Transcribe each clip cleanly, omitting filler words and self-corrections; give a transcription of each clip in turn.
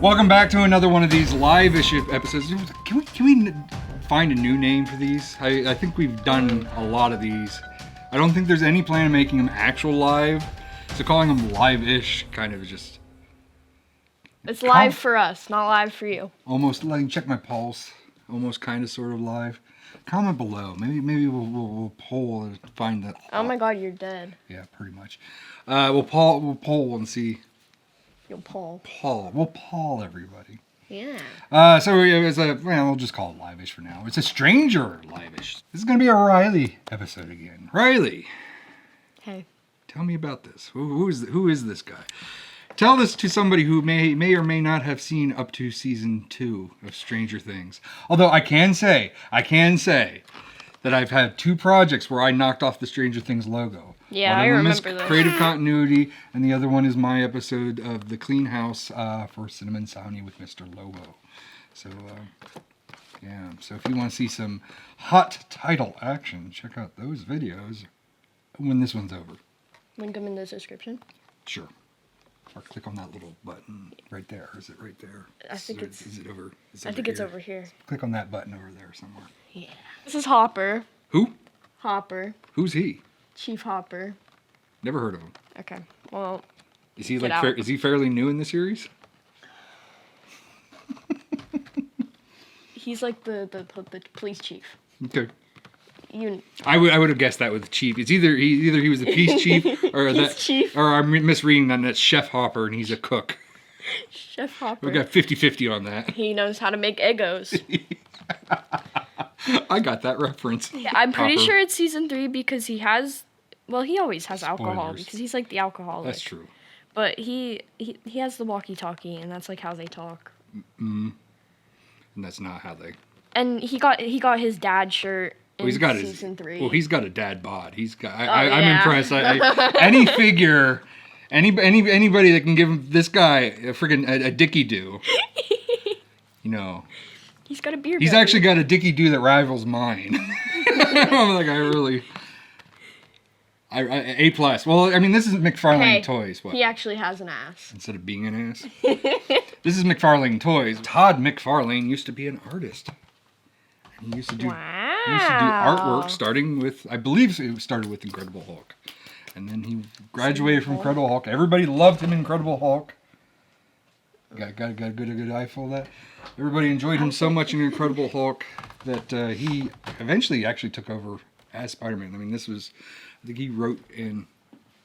Welcome back to another one of these live-ish episodes. Can we find a new name for these? I think we've done a lot of these. I don't think there's any plan of making them actual live. So calling them live-ish kind of just... It's live for us, not live for you. Almost, like, check my pulse. Almost kind of sort of live. Comment below. Maybe we'll poll and find that. Oh my god, you're dead. Yeah, pretty much. We'll poll and see. You'll poll. We'll poll everybody. Yeah. So we'll just call it live-ish for now. It's a stranger live-ish. This is gonna be a Riley episode again. Riley, Hey. tell me about this. Who is this guy? Tell this to somebody who may or may not have seen up to season 2 of Stranger Things. Although I can say that I've had 2 projects where I knocked off the Stranger Things logo. Yeah, One I of them remember is those. Creative Continuity, and the other one is my episode of The Clean House for Cinnamon Sound with Mr. Lobo. So, yeah. So if you want to see some hot title action, check out those videos when this one's over. Link them in the description. Sure. Or click on that little button right there. Is it right there? I think Is it over? I think it's over here. Click on that button over there somewhere. Yeah. This is Hopper. Who? Hopper. Who's he? Chief Hopper. Never heard of him. Okay. Well, Is he Get like? out. Is he fairly new in the series? he's like the police chief. Okay. You. I would have guessed that with Chief. It's either he was the peace chief or Peace chief. or I'm misreading that. And that's Chef Hopper and he's a cook. Chef Hopper. We got 50-50 on that. He knows how to make Eggos. I got that reference. Yeah, I'm pretty Hopper. sure it's season 3 because he has. Well, he always has alcohol Spoilers. because he's like the alcoholic. That's true. But he has the walkie-talkie, and that's like how they talk. And that's not how they. And he got his dad shirt in Well, he's got season 3. Well, he's got a dad bod. He's got. I'm yeah. impressed. Any figure, anybody that can give him this guy a friggin' a dicky do. You know. He's got a beard. He's belly. actually got a dicky do that rivals mine. I'm like, A plus. Well, I mean, this is McFarlane Hey, Toys. What? He actually has an ass. Instead of being an ass. This is McFarlane Toys. Todd McFarlane used to be an artist. He used to do. Wow. He used to do artwork, starting with, I believe it started with Incredible Hulk, and then he graduated from Incredible Hulk. Everybody loved him in Incredible Hulk. Got a good eye full of that. Everybody enjoyed him so much in Incredible Hulk that he eventually actually took over as Spider-Man. I mean, I think he wrote and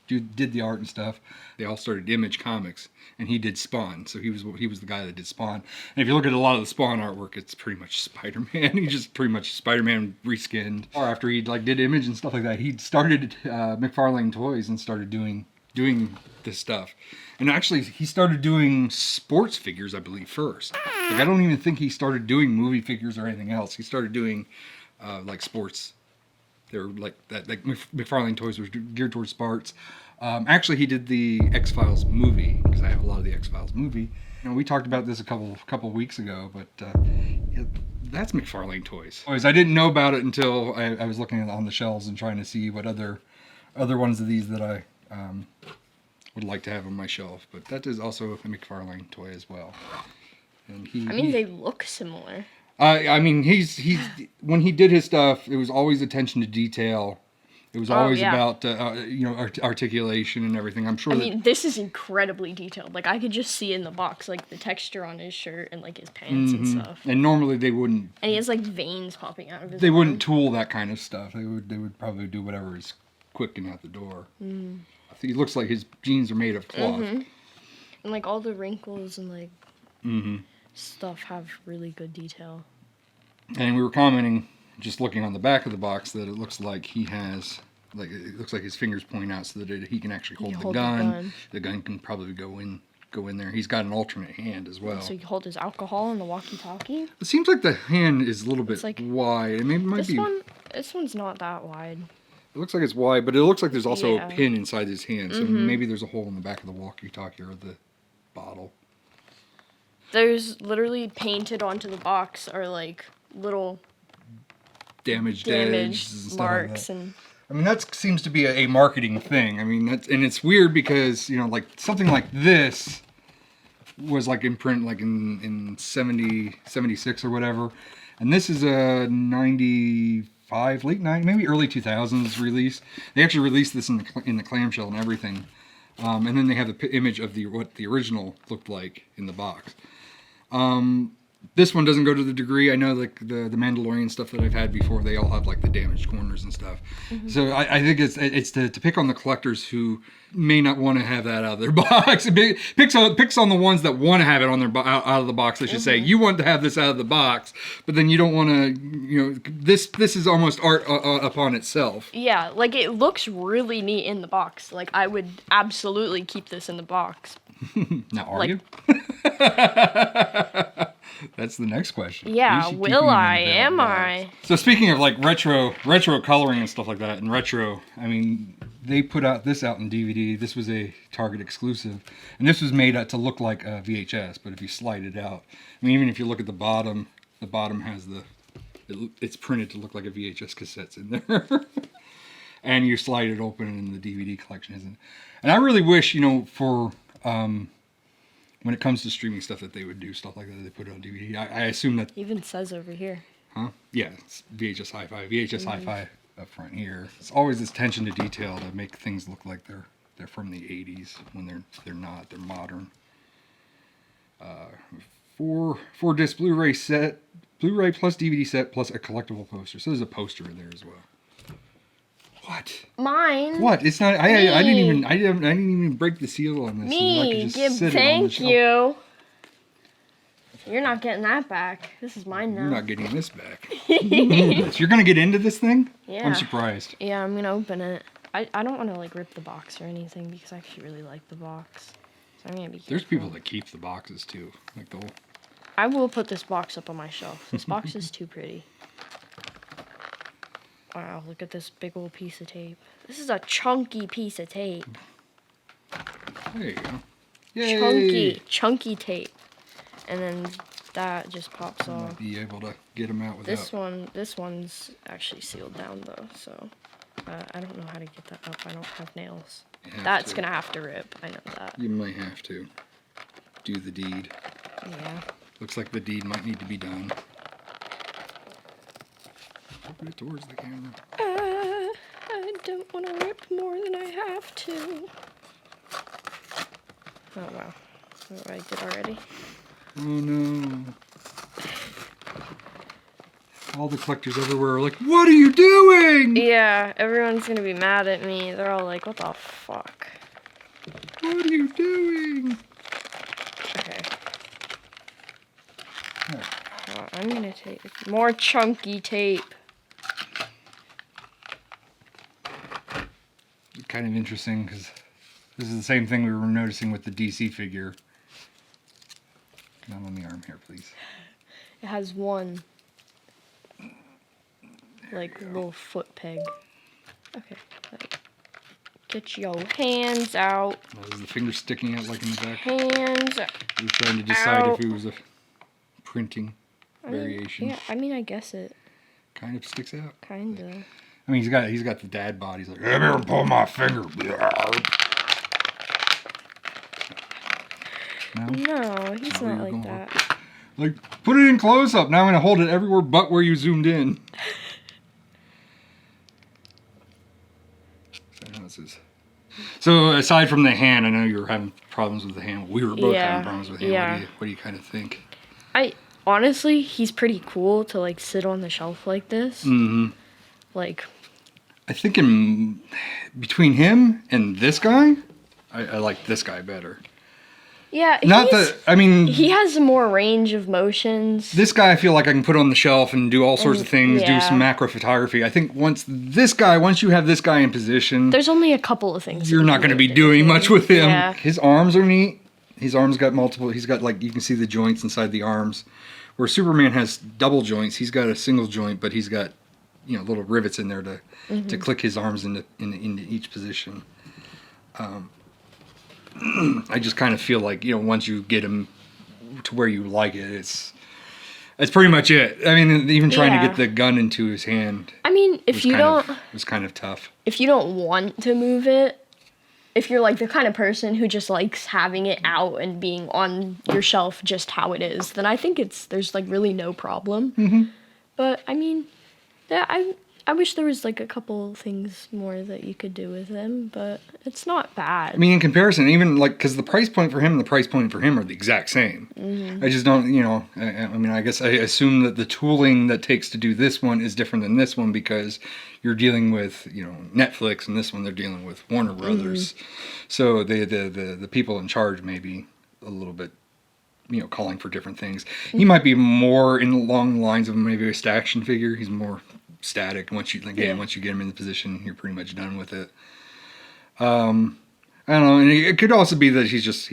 did the art and stuff. They all started Image Comics, and he did Spawn. So he was the guy that did Spawn. And if you look at a lot of the Spawn artwork, it's pretty much Spider-Man. He's just pretty much Spider-Man reskinned. Or after he did Image and stuff like that, he started McFarlane Toys and started doing this stuff. And actually, he started doing sports figures, I believe, first. Like, I don't even think he started doing movie figures or anything else. He started doing like sports. They were like that. Like McFarlane Toys was geared towards sports. Actually, he did the X-Files movie because I have a lot of the X-Files movie. And we talked about this a couple weeks ago, but that's McFarlane Toys. I didn't know about it until I was looking on the shelves and trying to see what other ones of these that I would like to have on my shelf. But that is also a McFarlane toy as well. And they look similar. I mean, he's when he did his stuff, it was always attention to detail. It was always about articulation and everything. I'm sure. This is incredibly detailed. Like, I could just see in the box like the texture on his shirt and like his pants and stuff. And normally they wouldn't. And he has like veins popping out of his. They wouldn't tool that kind of stuff. They would probably do whatever is quick and out the door. I think it looks like his jeans are made of cloth. And like all the wrinkles and like stuff have really good detail. And we were commenting, just looking on the back of the box, that it looks like he has, like, it looks like his fingers point out so that he can actually hold the gun. The gun can probably go in there. He's got an alternate hand as well. So you hold his alcohol and the walkie-talkie. It seems like the hand is a little bit like, wide. This one's not that wide. It looks like it's wide, but it looks like there's also a pin inside his hand. So maybe there's a hole in the back of the walkie-talkie or the bottle. There's literally painted onto the box are like little damaged edges and stuff marks like that. and I mean, that seems to be a marketing thing. I mean, and it's weird because, like something like this was like in print like in 70, 76 or whatever. And this is a 95, late 90, maybe early 2000s release. They actually released this in the clamshell and everything. And then they have the image of what the original looked like in the box. This one doesn't go to the degree. I know like the Mandalorian stuff that I've had before, they all have like the damaged corners and stuff. So I think it's to pick on the collectors who may not want to have that out of their box. It picks on the ones that want to have it on their out of the box. I should say you want to have this out of the box, but then you don't want to. This is almost art upon itself. Yeah, like it looks really neat in the box. Like I would absolutely keep this in the box. Now, are Like- you? That's the next question. Yeah, You should keep will them in I? the Am box. I? So speaking of like retro coloring and stuff like that, and retro, I mean, they put this out in DVD. This was a Target exclusive, and this was made to look like a VHS. But if you slide it out, I mean, even if you look at the bottom has it's printed to look like a VHS cassette's in there. And you slide it open, and the DVD collection isn't. And I really wish, for when it comes to streaming stuff, that they would do stuff like that. They put it on DVD. I assume that. Even says over here. Huh? Yeah, it's VHS Hi-Fi. VHS Hi-Fi up front here. It's always this attention to detail to make things look like they're from the 80s when they're not. They're modern. 4-disc Blu-ray set, Blu-ray plus DVD set plus a collectible poster. So there's a poster in there as well. What? Mine. What? It's not. I didn't even break the seal on this. Me. Thank you. You're not getting that back. This is mine now. You're not getting this back. You're gonna get into this thing? Yeah. I'm surprised. Yeah, I'm gonna open it. I don't want to like rip the box or anything because I actually really like the box. So I'm gonna be careful. There's people that keep the boxes too. Like I will put this box up on my shelf. This box is too pretty. Wow, look at this big old piece of tape. This is a chunky piece of tape. There you go. Yay! Chunky tape. And then that just pops I off. might be able to get them out without. This one's actually sealed down though, so I don't know how to get that up. I don't have nails. You have That's to. gonna have to rip. I know that. You might have to do the deed. Yeah. Looks like the deed might need to be done. Open it towards the camera. I don't want to rip more than I have to. Oh wow. What I did already. Oh no. All the collectors everywhere are like, what are you doing? Yeah, everyone's gonna be mad at me. They're all like, what the fuck? What are you doing? Okay. I'm gonna take more chunky tape. Kind of interesting because this is the same thing we were noticing with the DC figure. Not on the arm here, please. It has one, like, little foot peg. Okay. Like, get your hands out. Oh, is the finger sticking out like in the back? Hands out. We were trying to decide Ow. if it was a printing variation. Yeah, I mean, I guess it Kind of sticks out. kinda. I mean, he's got the dad bod. He's like, I'm here to pull my finger. No? No, he's Not where not you're like going. that. Like, put it in close up. Now I'm gonna hold it everywhere but where you zoomed in. So aside from the hand, I know you were having problems with the hand. We were both Yeah, having problems with the hand. yeah. What do you kind of think? Honestly, he's pretty cool to like sit on the shelf like this. Mm-hmm. Like, I think between him and this guy, I like this guy better. yeah, Not he's- that I mean, he has more range of motions. this guy I feel like I can put on the shelf and do all sorts of things, do yeah. some macro photography. I think once you have this guy in position, There's only a couple of things. you're that not you going to be can doing do. much with him. Yeah. His arms are neat. His arms got multiple. He's got like you can see the joints inside the arms. Where Superman has double joints, he's got a single joint, but he's got little rivets in there to click his arms into each position. I just kind of feel like once you get him to where you like it, that's pretty much it. I mean, even trying to Yeah. get the gun into his hand I mean, if you don't was kind of tough. want to move if you're like the kind of person who just likes having it out and being on your shelf just how it is, then I think there's like really no problem. Mm-hmm. But I mean, yeah, I wish there was like a couple things more that you could do with him, but it's not bad. I mean, in comparison, even like, because the price point for him and the price point for him are the exact same. Mm-hmm. I just don't, I mean, I guess I assume that the tooling that takes to do this one is different than this one because you're dealing with, Netflix, and this one they're dealing with Warner Brothers. So the people in charge may be a little bit, calling for different things. He might be more along the lines of maybe a action figure. He's more static. Once you get him in the position, you're pretty much done with it. I don't know, and it could also be that he just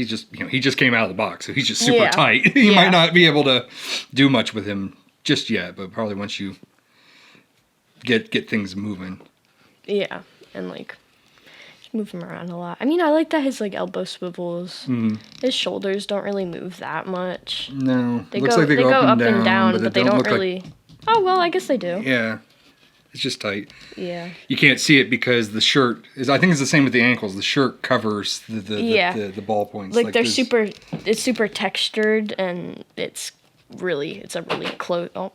came out of the box, so he's just super tight. You might not be able to do much with him just yet, but probably once you get things moving. Yeah, and like just move him around a lot. I mean, I like that his like elbow swivels. His shoulders don't really move that much. No, They looks go like they go up and down, but they don't look really. Oh well, I guess they do. Yeah. It's just tight. Yeah. You can't see it because the shirt is. I think it's the same with the ankles. The shirt covers the ball points. Like they're super. It's super textured, and it's a really close. Oh.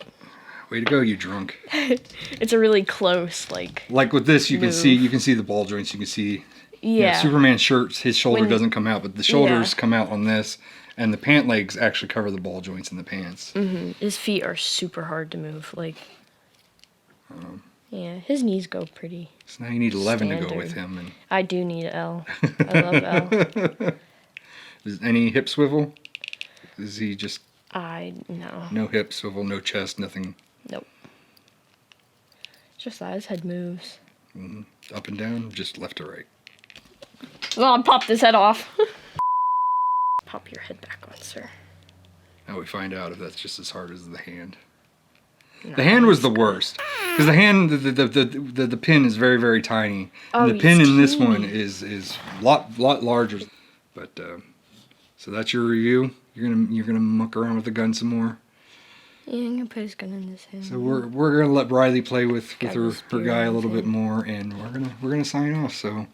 Way to go, you drunk. It's a really close like. Like with this, you move. can see the ball joints. You can see. Yeah. Superman's shirts. His shoulder doesn't come out, but the shoulders come out on this, and the pant legs actually cover the ball joints in the pants. Mm-hmm. His feet are super hard to move. Like. Yeah, his knees go pretty. So now you need 11 standard. to go with him. And I do need L. I love L. Is any hip swivel? Is he just... No. No hip swivel, no chest, nothing? Nope. Just that his head moves. Mm-hmm. Up and down, just left to right. Well, I'll pop this head off. Pop your head back on, sir. Now we find out if that's just as hard as the hand. No, the hand was the worst. Because the hand, the pin is very, very tiny. Oh, and the pin in this teeny. one is a lot larger. But, so that's your review? You're gonna muck around with the gun some more? Yeah, I'm gonna put his gun in his hand. So we're gonna let Briley play with her spear guy a in little his bit more, and we're gonna sign off. So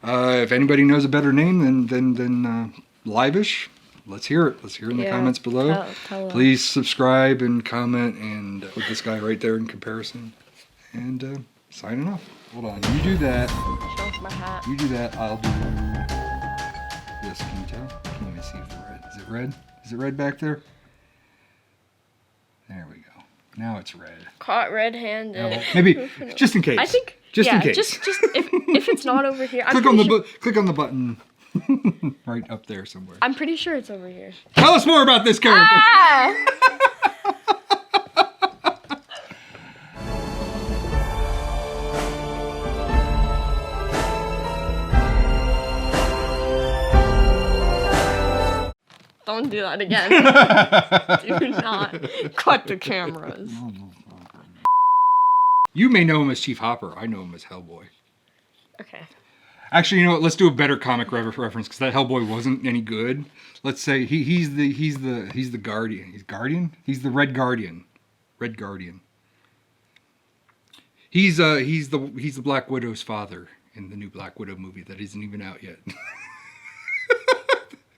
if anybody knows a better name than Livish, let's hear it. Let's hear it in the comments below. Tell Please subscribe and comment and put this guy right there in comparison. And signing off. Hold on, you do that. Show off my hat. You do that. I'll do this. Can you tell? I can't even see if it's red. Is it red? Is it red back there? There we go. Now it's red. Caught red-handed. Yeah, well, maybe just in case. I think. Just in case. Just if it's not over here. Click on the button right up there somewhere. I'm pretty sure it's over here. Tell us more about this character. Ah! Don't do that again. Do not cut the cameras. You may know him as Chief Hopper. I know him as Hellboy. Okay. Actually, you know what? Let's do a better comic reference because that Hellboy wasn't any good. Let's say he's the Guardian. He's Guardian. He's the Red Guardian. Red Guardian. He's the Black Widow's father in the new Black Widow movie that isn't even out yet.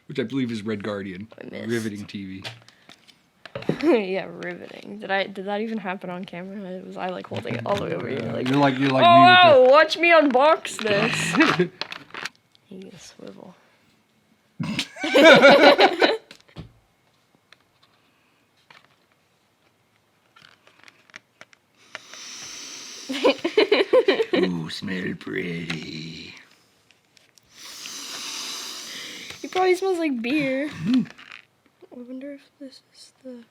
Which I believe is Red Guardian. Riveting TV. Yeah, riveting. Did that even happen on camera? Was I like holding it all the way over here? Like, you're like oh, me watch me unbox this. You can swivel. Ooh, smell pretty. He probably smells like beer. I wonder if this is the...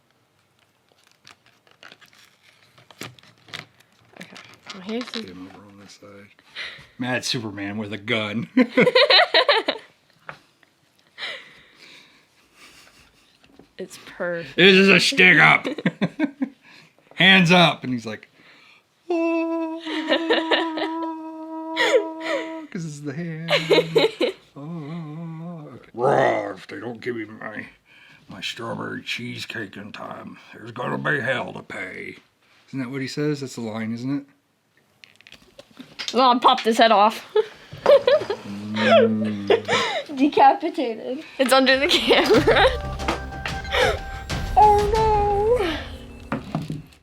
Okay, well, here's the... Get him over on this side. Mad Superman with a gun. It's perfect. This is a stick up. Hands up. And he's like, oh, because it's the hand. Oh, okay. Raw, if they don't give me my strawberry cheesecake in time, there's gonna be hell to pay. Isn't that what he says? That's the line, isn't it? Well, I'll pop this head off. Decapitated. It's under the camera.